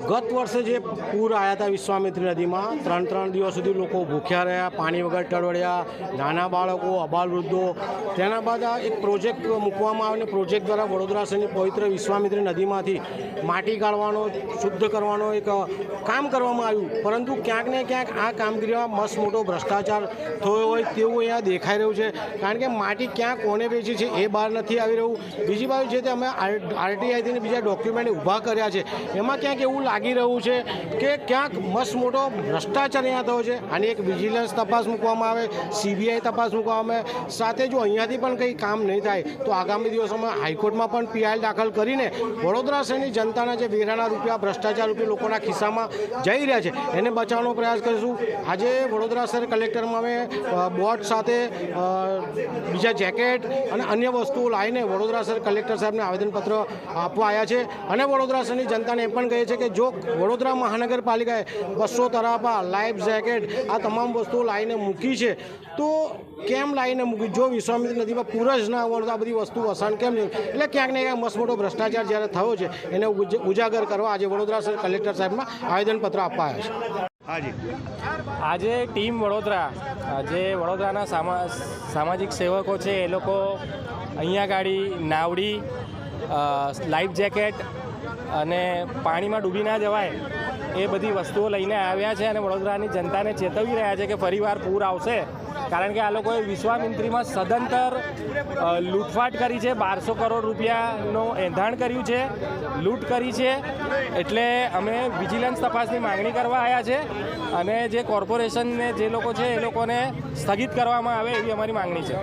ગત વર્ષે જે પૂર આવ્યા હતા વિશ્વામિત્રી નદીમાં 3 દિવસ સુધી લોકો ભૂખ્યા રહ્યા, પાણી વગર ટળવળ્યા, નાના બાળકો, અબાલ વૃદ્ધો. તેના બાદ આ એક પ્રોજેક્ટ મૂકવામાં આવ્યો અને પ્રોજેક્ટ દ્વારા વડોદરા શહેરની પવિત્ર વિશ્વામિત્રી નદીમાંથી માટી કાઢવાનો, શુદ્ધ કરવાનો એક કામ કરવામાં આવ્યું. પરંતુ ક્યાંક ને ક્યાંક આ કામગીરીમાં મસ્ત મોટો ભ્રષ્ટાચાર થયો હોય તેવું અહીંયા દેખાઈ રહ્યું છે. કારણ કે માટી ક્યાં કોને વેચી છે એ બહાર નથી આવી રહ્યું. બીજી બાજુ છે તે અમે આરટીઆઈથી બીજા ડોક્યુમેન્ટ ઊભા કર્યા છે, એમાં ક્યાંક એવું લાગી રહ્યું છે કે ક્યાંક મસ્ત મોટો ભ્રષ્ટાચાર અહીંયા થયો છે. આની એક વિજિલન્સ તપાસ મૂકવામાં આવે, સીબીઆઈ તપાસ મૂકવામાં આવે. સાથે જો અહીંયાથી પણ કંઈ કામ નહીં થાય તો આગામી દિવસોમાં હાઈકોર્ટમાં પણ પીઆઈ દાખલ કરીને વડોદરા શહેરની જનતાના જે વેરાના રૂપિયા ભ્રષ્ટાચાર રૂપિયા લોકોના ખિસ્સામાં જઈ રહ્યા છે એને બચાવવાનો પ્રયાસ કરીશું. આજે વડોદરા શહેર કલેક્ટરમાં અમે બોટ સાથે બીજા જેકેટ અને અન્ય વસ્તુઓ લાવીને વડોદરા શહેર કલેક્ટર સાહેબને આવેદનપત્ર આપવા આવ્યા છે. અને વડોદરા શહેરની જનતાને એ પણ કહે છે કે જો વડોદરા મહાનગરપાલિકાએ 200 તરાપા, લાઈફ જેકેટ આ તમામ વસ્તુઓ લાવીને મૂકી છે તો કેમ લાવીને મૂકી? જો વિશ્વામિત્રી નદીમાં પૂર જ ના આવવાનું તો આ બધી વસ્તુ વસાણ કેમ નહીં? એટલે ક્યાંક ને ક્યાંક મસ્ત મોટો ભ્રષ્ટાચાર જ્યારે થયો છે એને ઉજાગર કરવા આજે વડોદરા શહેર કલેક્ટર સાહેબમાં આવેદનપત્ર આપવા આવ્યા છે. આજે ટીમ વડોદરા, જે વડોદરાના સામાજિક સેવકો છે એ લોકો અહીંયા ગાડી નાવડી, લાઈફ જેકેટ અને પાણીમાં ડૂબી ના જવાય એ બધી વસ્તુઓ લઈને આવ્યા છે અને વડોદરાની જનતાને ચેતવી રહ્યા છે કે ફરીવાર પૂર આવશે. કારણ કે આ લોકોએ વિશ્વામિત્રીમાં સદંતર લૂંટફાટ કરી છે, 1200 કરોડ રૂપિયાનું એંધાણ કર્યું છે, લૂંટ કરી છે. એટલે અમે વિજિલન્સ તપાસની માગણી કરવા આવ્યા છે અને જે કોર્પોરેશનને જે લોકો છે એ લોકોને સ્થગિત કરવામાં આવે એવી અમારી માગણી છે.